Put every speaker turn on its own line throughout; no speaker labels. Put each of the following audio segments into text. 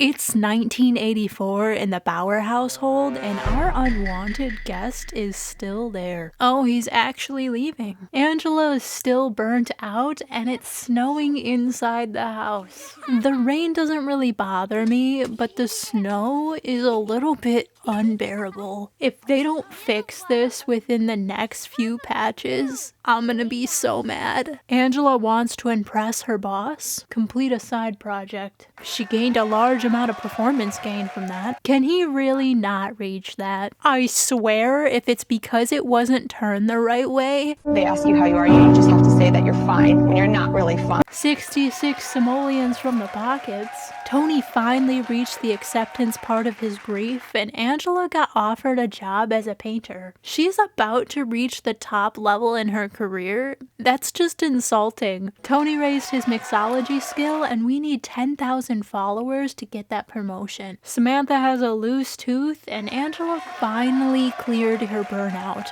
It's 1984 in the Bauer household, and our unwanted guest is still there. Oh, he's actually leaving. Angela is still burnt out, and it's snowing inside the house. The rain doesn't really bother me, but the snow is a little bit unbearable. If they don't fix this within the next few patches, I'm gonna be so mad. Angela wants to impress her boss, complete a side project. She gained a large amount of performance gain from that. Can he really not reach that? I swear, if it's because it wasn't turned the right way.
They ask you how you are, you just have to say that you're fine when you're not really fine.
66 simoleons from the pockets. Tony finally reached the acceptance part of his grief, and Angela got offered a job as a painter. She's about to reach the top level in her career. That's just insulting. Tony raised his mixology skill, and we need 10,000 followers to get that promotion. Samantha has a loose tooth, and Angela finally cleared her burnout.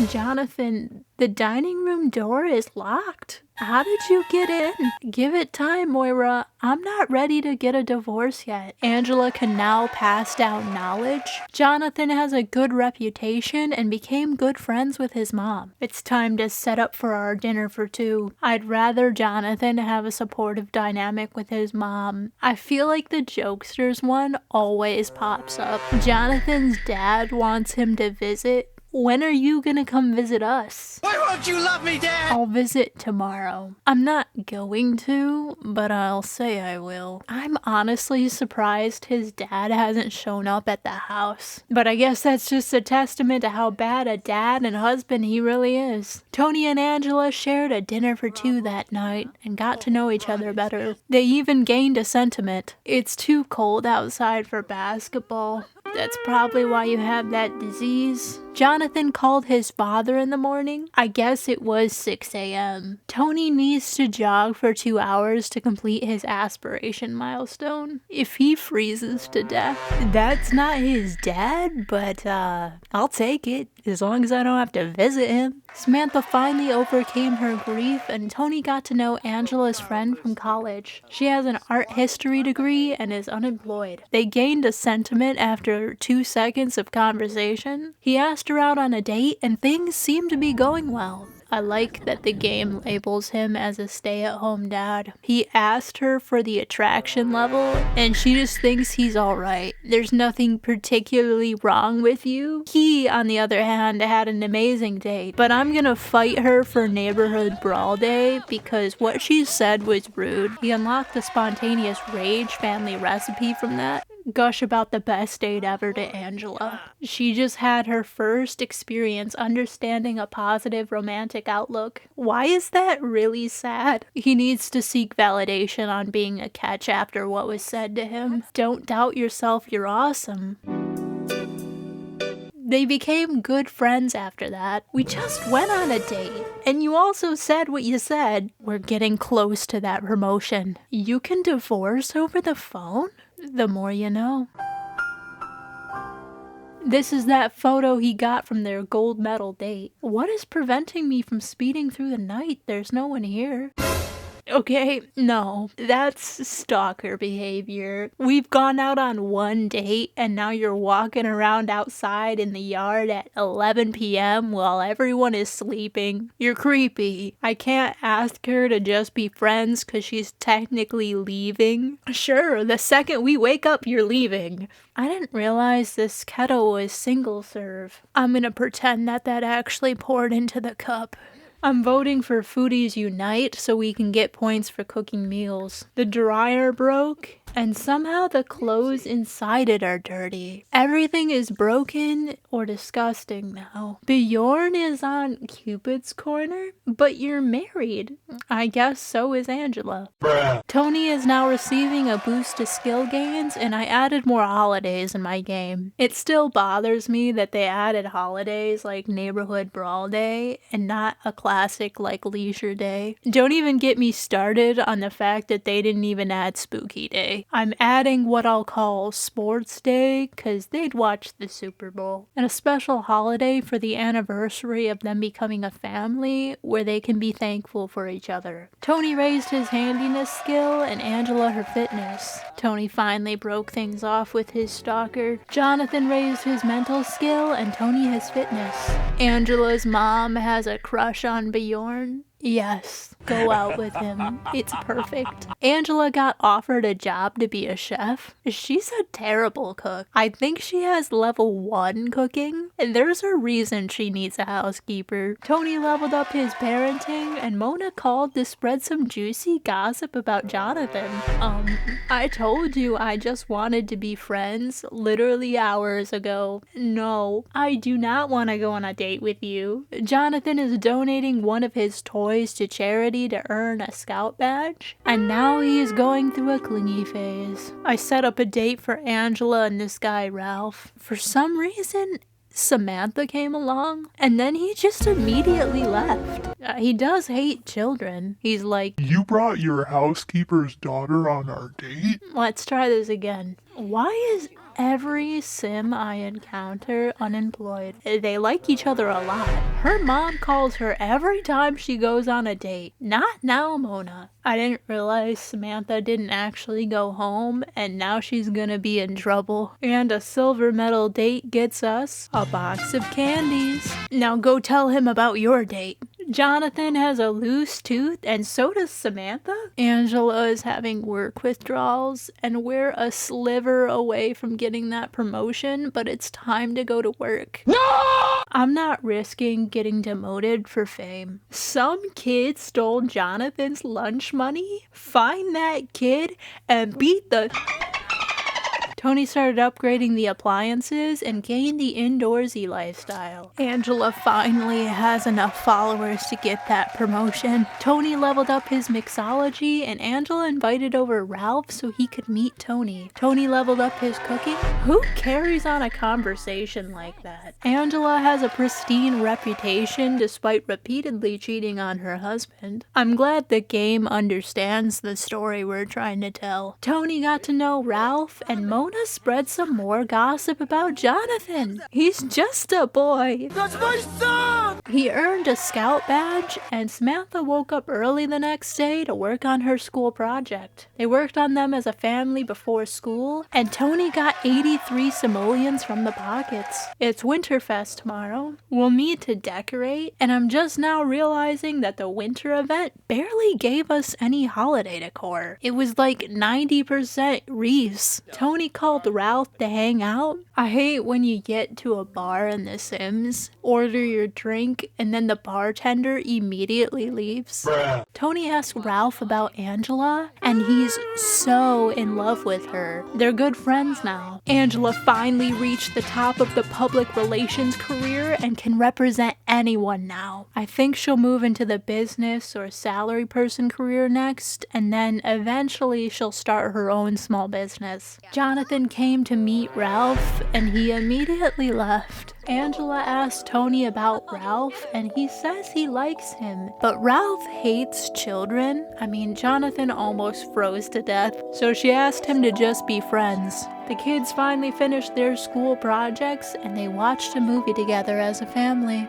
Jonathan, the dining room door is locked. How did you get in? Give it time, Moira. I'm not ready to get a divorce yet. Angela can now pass down knowledge. Jonathan has a good reputation and became good friends with his mom. It's time to set up for our dinner for two. I'd rather Jonathan have a supportive dynamic with his mom. I feel like the jokesters one always pops up. Jonathan's dad wants him to visit. When are you gonna come visit us?
Why won't you love me, Dad?
I'll visit tomorrow. I'm not going to, but I'll say I will. I'm honestly surprised his dad hasn't shown up at the house. But I guess that's just a testament to how bad a dad and husband he really is. Tony and Angela shared a dinner for two that night and got to know each other better. They even gained a sentiment. It's too cold outside for basketball. That's probably why you have that disease. Jonathan called his father in the morning. I guess it was 6 a.m. Tony needs to jog for 2 hours to complete his aspiration milestone. If he freezes to death, that's not his dad, but I'll take it as long as I don't have to visit him. Samantha finally overcame her grief, and Tony got to know Angela's friend from college. She has an art history degree and is unemployed. They gained a sentiment after 2 seconds of conversation. He asked her out on a date, and things seemed to be going well. I like that the game labels him as a stay-at-home dad. He asked her for the attraction level, and she just thinks he's alright. There's nothing particularly wrong with you. He, on the other hand, had an amazing date, but I'm gonna fight her for neighborhood brawl day because what she said was rude. He unlocked the spontaneous rage family recipe from that. Gush about the best date ever to Angela. She just had her first experience understanding a positive romantic outlook. Why is that really sad? He needs to seek validation on being a catch after what was said to him. Don't doubt yourself, you're awesome. They became good friends after that. We just went on a date. And you also said what you said. We're getting close to that promotion. You can divorce over the phone? The more you know. This is that photo he got from their gold medal date. What is preventing me from speeding through the night? There's no one here. Okay, no, that's stalker behavior. We've gone out on one date and now you're walking around outside in the yard at 11 p.m. while everyone is sleeping. You're creepy. I can't ask her to just be friends because she's technically leaving. Sure, the second we wake up, you're leaving. I didn't realize this kettle was single serve. I'm gonna pretend that actually poured into the cup. I'm voting for Foodies Unite so we can get points for cooking meals. The dryer broke, and somehow the clothes inside it are dirty. Everything is broken or disgusting now. Bjorn is on Cupid's corner, but you're married. I guess so is Angela. Bruh. Tony is now receiving a boost to skill gains, and I added more holidays in my game. It still bothers me that they added holidays like Neighborhood Brawl Day and not a class classic, like, leisure day. Don't even get me started on the fact that they didn't even add Spooky Day. I'm adding what I'll call Sports Day, cause they'd watch the Super Bowl. And a special holiday for the anniversary of them becoming a family, where they can be thankful for each other. Tony raised his handiness skill and Angela her fitness. Tony finally broke things off with his stalker. Jonathan raised his mental skill and Tony his fitness. Angela's mom has a crush on Bjorn. Yes, go out with him. It's perfect. Angela got offered a job to be a chef. She's a terrible cook. I think she has level 1 cooking, and there's a reason she needs a housekeeper. Tony leveled up his parenting, and Mona called to spread some juicy gossip about Jonathan. I told you I just wanted to be friends literally hours ago. No, I do not want to go on a date with you. Jonathan is donating one of his toys to charity to earn a scout badge, and now he is going through a clingy phase. I set up a date for Angela and this guy Ralph. For some reason, Samantha came along, and then he just immediately left. He does hate children. He's like,
"You brought your housekeeper's daughter on our date?"
Let's try this again. Why is every sim I encounter unemployed? They like each other a lot. Her mom calls her every time she goes on a date. Not now, Mona. I didn't realize Samantha didn't actually go home, and now she's gonna be in trouble. And a silver medal date gets us a box of candies. Now go tell him about your date. Jonathan has a loose tooth, and so does Samantha. Angela is having work withdrawals, and we're a sliver away from getting that promotion, but it's time to go to work. No! I'm not risking getting demoted for fame. Some kid stole Jonathan's lunch money. Find that kid and beat the... Tony started upgrading the appliances and gained the indoorsy lifestyle. Angela finally has enough followers to get that promotion. Tony leveled up his mixology, and Angela invited over Ralph so he could meet Tony. Tony leveled up his cooking. Who carries on a conversation like that? Angela has a pristine reputation despite repeatedly cheating on her husband. I'm glad the game understands the story we're trying to tell. Tony got to know Ralph, and Mona spread some more gossip about Jonathan. He's just a boy. That's my son! He earned a scout badge, and Samantha woke up early the next day to work on her school project. They worked on them as a family before school, and Tony got 83 simoleons from the pockets. It's Winterfest tomorrow. We'll need to decorate, and I'm just now realizing that the winter event barely gave us any holiday decor. It was like 90% wreaths. Tony called Ralph to hang out. I hate when you get to a bar in The Sims, order your drink, and then the bartender immediately leaves. Bruh. Tony asked Ralph about Angela, and he's so in love with her. They're good friends now. Angela finally reached the top of the public relations career and can represent anyone now. I think she'll move into the business or salary person career next, and then eventually she'll start her own small business. Jonathan came to meet Ralph, and he immediately left. Angela asked Tony about Ralph, and he says he likes him, but Ralph hates children. I mean, Jonathan almost froze to death, so she asked him to just be friends. The kids finally finished their school projects, and they watched a movie together as a family.